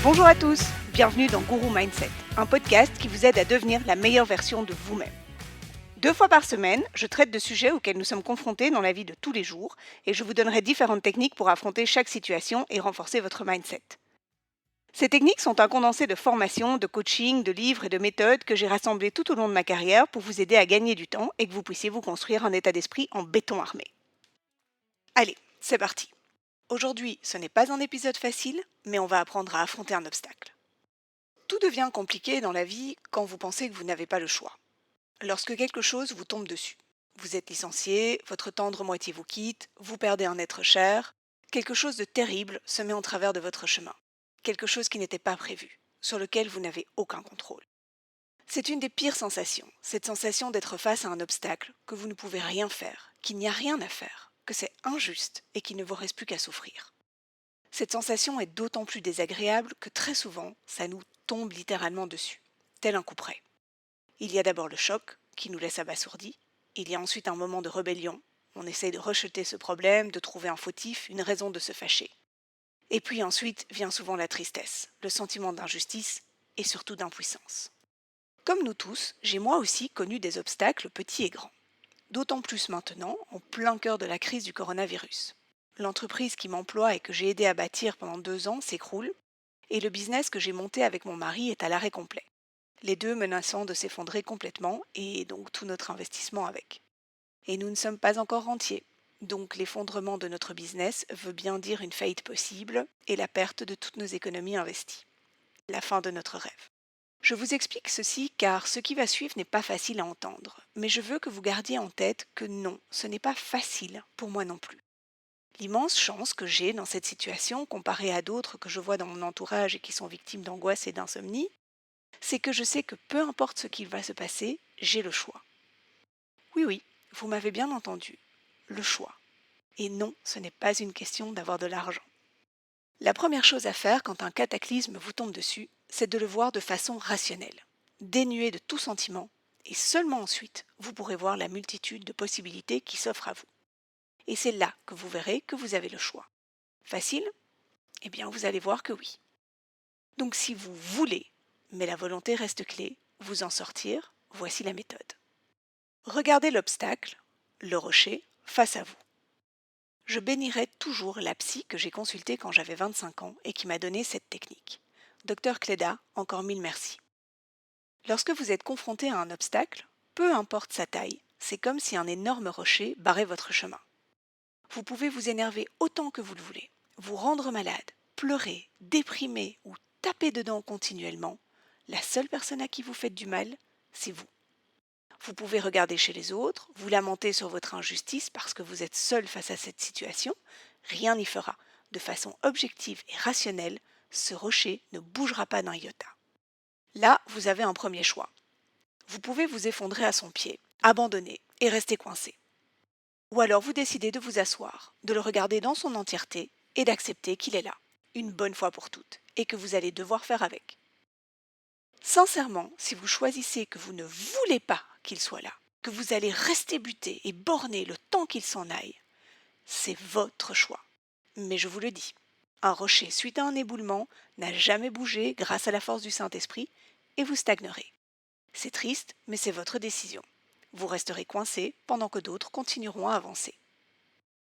Bonjour à tous, bienvenue dans Guru Mindset, un podcast qui vous aide à devenir la meilleure version de vous-même. 2 fois par semaine, je traite de sujets auxquels nous sommes confrontés dans la vie de tous les jours et je vous donnerai différentes techniques pour affronter chaque situation et renforcer votre mindset. Ces techniques sont un condensé de formations, de coaching, de livres et de méthodes que j'ai rassemblées tout au long de ma carrière pour vous aider à gagner du temps et que vous puissiez vous construire un état d'esprit en béton armé. Allez, c'est parti. Aujourd'hui, ce n'est pas un épisode facile, mais on va apprendre à affronter un obstacle. Tout devient compliqué dans la vie quand vous pensez que vous n'avez pas le choix. Lorsque quelque chose vous tombe dessus. Vous êtes licencié, votre tendre moitié vous quitte, vous perdez un être cher, quelque chose de terrible se met en travers de votre chemin. Quelque chose qui n'était pas prévu, sur lequel vous n'avez aucun contrôle. C'est une des pires sensations, cette sensation d'être face à un obstacle, que vous ne pouvez rien faire, qu'il n'y a rien à faire, que c'est injuste et qu'il ne vous reste plus qu'à souffrir. Cette sensation est d'autant plus désagréable que très souvent, ça nous tombe littéralement dessus, tel un coup près. Il y a d'abord le choc, qui nous laisse abasourdis. Il y a ensuite un moment de rébellion. On essaye de rejeter ce problème, de trouver un fautif, une raison de se fâcher. Et puis ensuite vient souvent la tristesse, le sentiment d'injustice et surtout d'impuissance. Comme nous tous, j'ai moi aussi connu des obstacles petits et grands. D'autant plus maintenant, en plein cœur de la crise du coronavirus. L'entreprise qui m'emploie et que j'ai aidé à bâtir pendant 2 ans s'écroule, et le business que j'ai monté avec mon mari est à l'arrêt complet. Les deux menaçant de s'effondrer complètement et donc tout notre investissement avec. Et nous ne sommes pas encore rentiers, donc l'effondrement de notre business veut bien dire une faillite possible et la perte de toutes nos économies investies. La fin de notre rêve. Je vous explique ceci car ce qui va suivre n'est pas facile à entendre, mais je veux que vous gardiez en tête que non, ce n'est pas facile pour moi non plus. L'immense chance que j'ai dans cette situation, comparée à d'autres que je vois dans mon entourage et qui sont victimes d'angoisse et d'insomnie, c'est que je sais que peu importe ce qui va se passer, j'ai le choix. Oui, oui, vous m'avez bien entendu, le choix. Et non, ce n'est pas une question d'avoir de l'argent. La première chose à faire quand un cataclysme vous tombe dessus, c'est de le voir de façon rationnelle, dénué de tout sentiment, et seulement ensuite, vous pourrez voir la multitude de possibilités qui s'offrent à vous. Et c'est là que vous verrez que vous avez le choix. Facile ? Eh bien, vous allez voir que oui. Donc si vous voulez, mais la volonté reste clé, vous en sortir, voici la méthode. Regardez l'obstacle, le rocher, face à vous. Je bénirai toujours la psy que j'ai consultée quand j'avais 25 ans et qui m'a donné cette technique. Docteur Cléda, encore mille merci. Lorsque vous êtes confronté à un obstacle, peu importe sa taille, c'est comme si un énorme rocher barrait votre chemin. Vous pouvez vous énerver autant que vous le voulez, vous rendre malade, pleurer, déprimer ou taper dedans continuellement. La seule personne à qui vous faites du mal, c'est vous. Vous pouvez regarder chez les autres, vous lamenter sur votre injustice parce que vous êtes seul face à cette situation, rien n'y fera. De façon objective et rationnelle, ce rocher ne bougera pas d'un iota. Là, vous avez un premier choix. Vous pouvez vous effondrer à son pied, abandonner et rester coincé. Ou alors vous décidez de vous asseoir, de le regarder dans son entièreté et d'accepter qu'il est là, une bonne fois pour toutes, et que vous allez devoir faire avec. Sincèrement, si vous choisissez que vous ne voulez pas qu'il soit là, que vous allez rester buté et borné le temps qu'il s'en aille, c'est votre choix. Mais je vous le dis, un rocher suite à un éboulement n'a jamais bougé grâce à la force du Saint-Esprit et vous stagnerez. C'est triste, mais c'est votre décision. Vous resterez coincé pendant que d'autres continueront à avancer.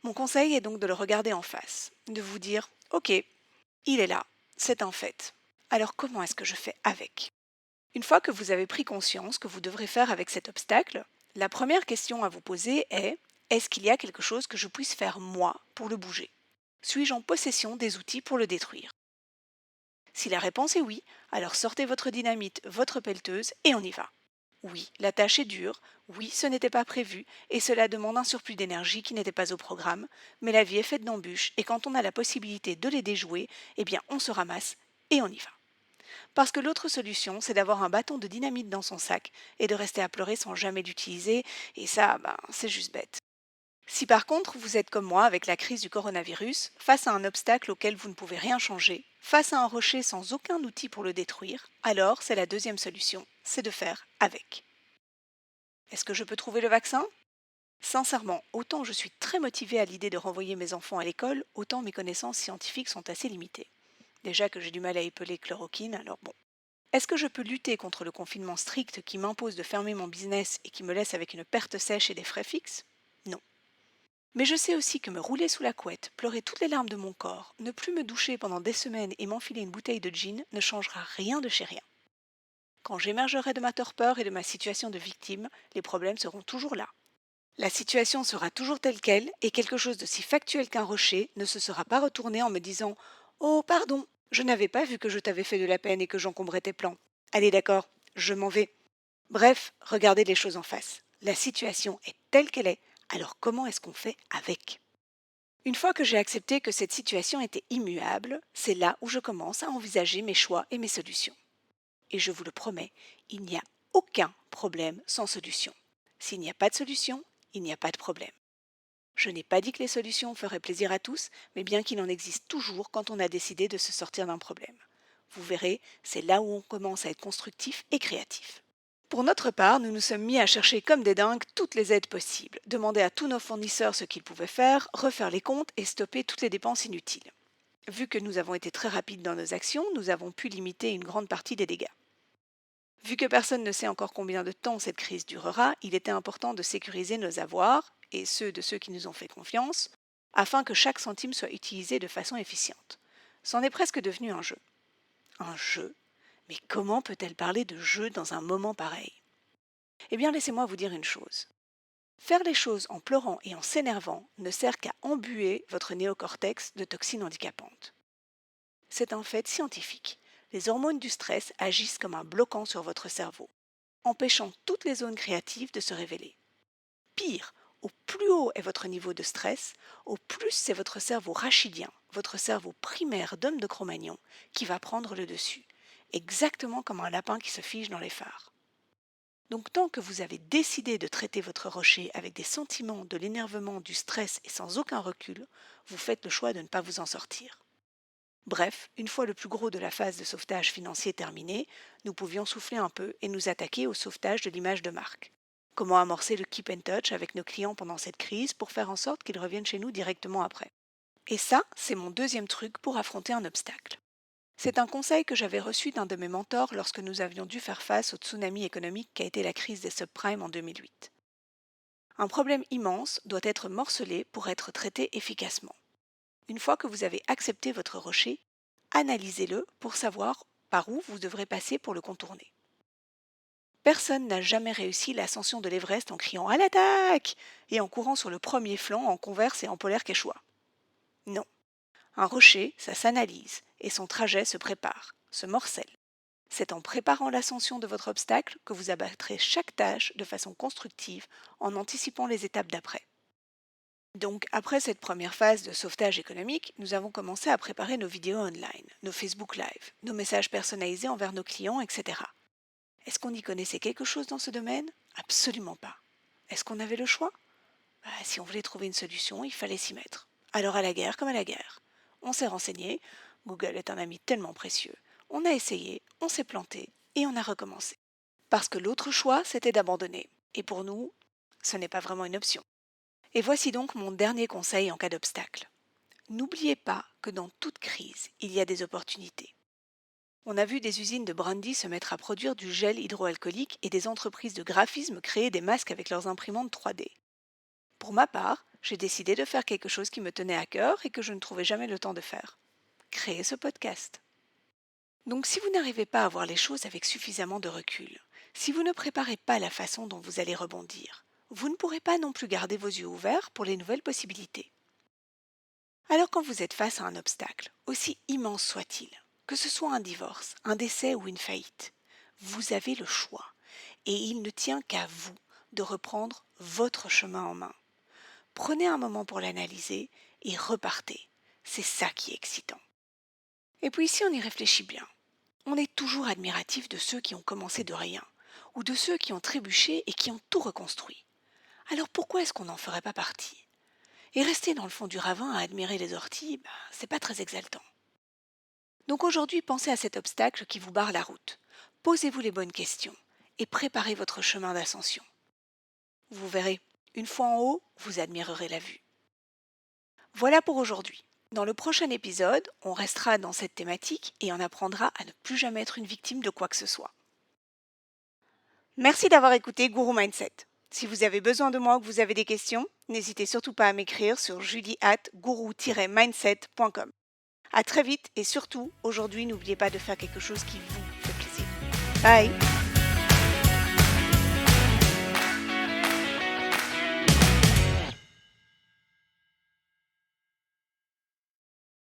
Mon conseil est donc de le regarder en face, de vous dire « Ok, il est là, c'est un fait. Alors comment est-ce que je fais avec ?» Une fois que vous avez pris conscience que vous devrez faire avec cet obstacle, la première question à vous poser est « Est-ce qu'il y a quelque chose que je puisse faire moi pour le bouger ? Suis-je en possession des outils pour le détruire ?» Si la réponse est oui, alors sortez votre dynamite, votre pelleteuse et on y va. Oui, la tâche est dure, oui, ce n'était pas prévu et cela demande un surplus d'énergie qui n'était pas au programme, mais la vie est faite d'embûches et quand on a la possibilité de les déjouer, eh bien on se ramasse et on y va. Parce que l'autre solution, c'est d'avoir un bâton de dynamite dans son sac et de rester à pleurer sans jamais l'utiliser, et ça, c'est juste bête. Si par contre vous êtes comme moi avec la crise du coronavirus, face à un obstacle auquel vous ne pouvez rien changer, face à un rocher sans aucun outil pour le détruire, alors c'est la deuxième solution, c'est de faire avec. Est-ce que je peux trouver le vaccin ? Sincèrement, autant je suis très motivée à l'idée de renvoyer mes enfants à l'école, autant mes connaissances scientifiques sont assez limitées. Déjà que j'ai du mal à épeler chloroquine, alors bon. Est-ce que je peux lutter contre le confinement strict qui m'impose de fermer mon business et qui me laisse avec une perte sèche et des frais fixes? Non. Mais je sais aussi que me rouler sous la couette, pleurer toutes les larmes de mon corps, ne plus me doucher pendant des semaines et m'enfiler une bouteille de gin ne changera rien de chez rien. Quand j'émergerai de ma torpeur et de ma situation de victime, les problèmes seront toujours là. La situation sera toujours telle qu'elle et quelque chose de si factuel qu'un rocher ne se sera pas retourné en me disant «Oh, pardon, je n'avais pas vu que je t'avais fait de la peine et que j'encombrais tes plans. Allez, d'accord, je m'en vais.» Bref, regardez les choses en face. La situation est telle qu'elle est, alors comment est-ce qu'on fait avec? Une fois que j'ai accepté que cette situation était immuable, c'est là où je commence à envisager mes choix et mes solutions. Et je vous le promets, il n'y a aucun problème sans solution. S'il n'y a pas de solution, il n'y a pas de problème. Je n'ai pas dit que les solutions feraient plaisir à tous, mais bien qu'il en existe toujours quand on a décidé de se sortir d'un problème. Vous verrez, c'est là où on commence à être constructif et créatif. Pour notre part, nous nous sommes mis à chercher comme des dingues toutes les aides possibles, demander à tous nos fournisseurs ce qu'ils pouvaient faire, refaire les comptes et stopper toutes les dépenses inutiles. Vu que nous avons été très rapides dans nos actions, nous avons pu limiter une grande partie des dégâts. Vu que personne ne sait encore combien de temps cette crise durera, il était important de sécuriser nos avoirs, et ceux de ceux qui nous ont fait confiance, afin que chaque centime soit utilisé de façon efficiente. C'en est presque devenu un jeu. Un jeu? Mais comment peut-elle parler de jeu dans un moment pareil? Eh bien, laissez-moi vous dire une chose. Faire les choses en pleurant et en s'énervant ne sert qu'à embuer votre néocortex de toxines handicapantes. C'est un fait scientifique. Les hormones du stress agissent comme un bloquant sur votre cerveau, empêchant toutes les zones créatives de se révéler. Pire, au plus haut est votre niveau de stress, au plus c'est votre cerveau rachidien, votre cerveau primaire d'homme de Cro-Magnon, qui va prendre le dessus, exactement comme un lapin qui se fige dans les phares. Donc tant que vous avez décidé de traiter votre rocher avec des sentiments, de l'énervement, du stress et sans aucun recul, vous faites le choix de ne pas vous en sortir. Bref, une fois le plus gros de la phase de sauvetage financier terminé, nous pouvions souffler un peu et nous attaquer au sauvetage de l'image de marque. Comment amorcer le keep and touch avec nos clients pendant cette crise pour faire en sorte qu'ils reviennent chez nous directement après. Et ça, c'est mon deuxième truc pour affronter un obstacle. C'est un conseil que j'avais reçu d'un de mes mentors lorsque nous avions dû faire face au tsunami économique qu'a été la crise des subprimes en 2008. Un problème immense doit être morcelé pour être traité efficacement. Une fois que vous avez accepté votre rocher, analysez-le pour savoir par où vous devrez passer pour le contourner. Personne n'a jamais réussi l'ascension de l'Everest en criant «À l'attaque!» et en courant sur le premier flanc en Converse et en polaire quechua. Non. Un rocher, ça s'analyse et son trajet se prépare, se morcelle. C'est en préparant l'ascension de votre obstacle que vous abattrez chaque tâche de façon constructive en anticipant les étapes d'après. Donc, après cette première phase de sauvetage économique, nous avons commencé à préparer nos vidéos online, nos Facebook Live, nos messages personnalisés envers nos clients, etc. Est-ce qu'on y connaissait quelque chose dans ce domaine? Absolument pas. Est-ce qu'on avait le choix? Si on voulait trouver une solution, il fallait s'y mettre. Alors à la guerre comme à la guerre. On s'est renseigné, Google est un ami tellement précieux. On a essayé, on s'est planté et on a recommencé. Parce que l'autre choix, c'était d'abandonner. Et pour nous, ce n'est pas vraiment une option. Et voici donc mon dernier conseil en cas d'obstacle. N'oubliez pas que dans toute crise, il y a des opportunités. On a vu des usines de brandy se mettre à produire du gel hydroalcoolique et des entreprises de graphisme créer des masques avec leurs imprimantes 3D. Pour ma part, j'ai décidé de faire quelque chose qui me tenait à cœur et que je ne trouvais jamais le temps de faire. Créer ce podcast. Donc si vous n'arrivez pas à voir les choses avec suffisamment de recul, si vous ne préparez pas la façon dont vous allez rebondir, vous ne pourrez pas non plus garder vos yeux ouverts pour les nouvelles possibilités. Alors quand vous êtes face à un obstacle, aussi immense soit-il, que ce soit un divorce, un décès ou une faillite, vous avez le choix et il ne tient qu'à vous de reprendre votre chemin en main. Prenez un moment pour l'analyser et repartez. C'est ça qui est excitant. Et puis si on y réfléchit bien, on est toujours admiratif de ceux qui ont commencé de rien ou de ceux qui ont trébuché et qui ont tout reconstruit. Alors pourquoi est-ce qu'on n'en ferait pas partie? Et rester dans le fond du ravin à admirer les orties, c'est pas très exaltant. Donc aujourd'hui, pensez à cet obstacle qui vous barre la route. Posez-vous les bonnes questions et préparez votre chemin d'ascension. Vous verrez, une fois en haut, vous admirerez la vue. Voilà pour aujourd'hui. Dans le prochain épisode, on restera dans cette thématique et on apprendra à ne plus jamais être une victime de quoi que ce soit. Merci d'avoir écouté Guru Mindset. Si vous avez besoin de moi ou que vous avez des questions, n'hésitez surtout pas à m'écrire sur julie@guru-mindset.com. À très vite et surtout, aujourd'hui, n'oubliez pas de faire quelque chose qui vous fait plaisir. Bye!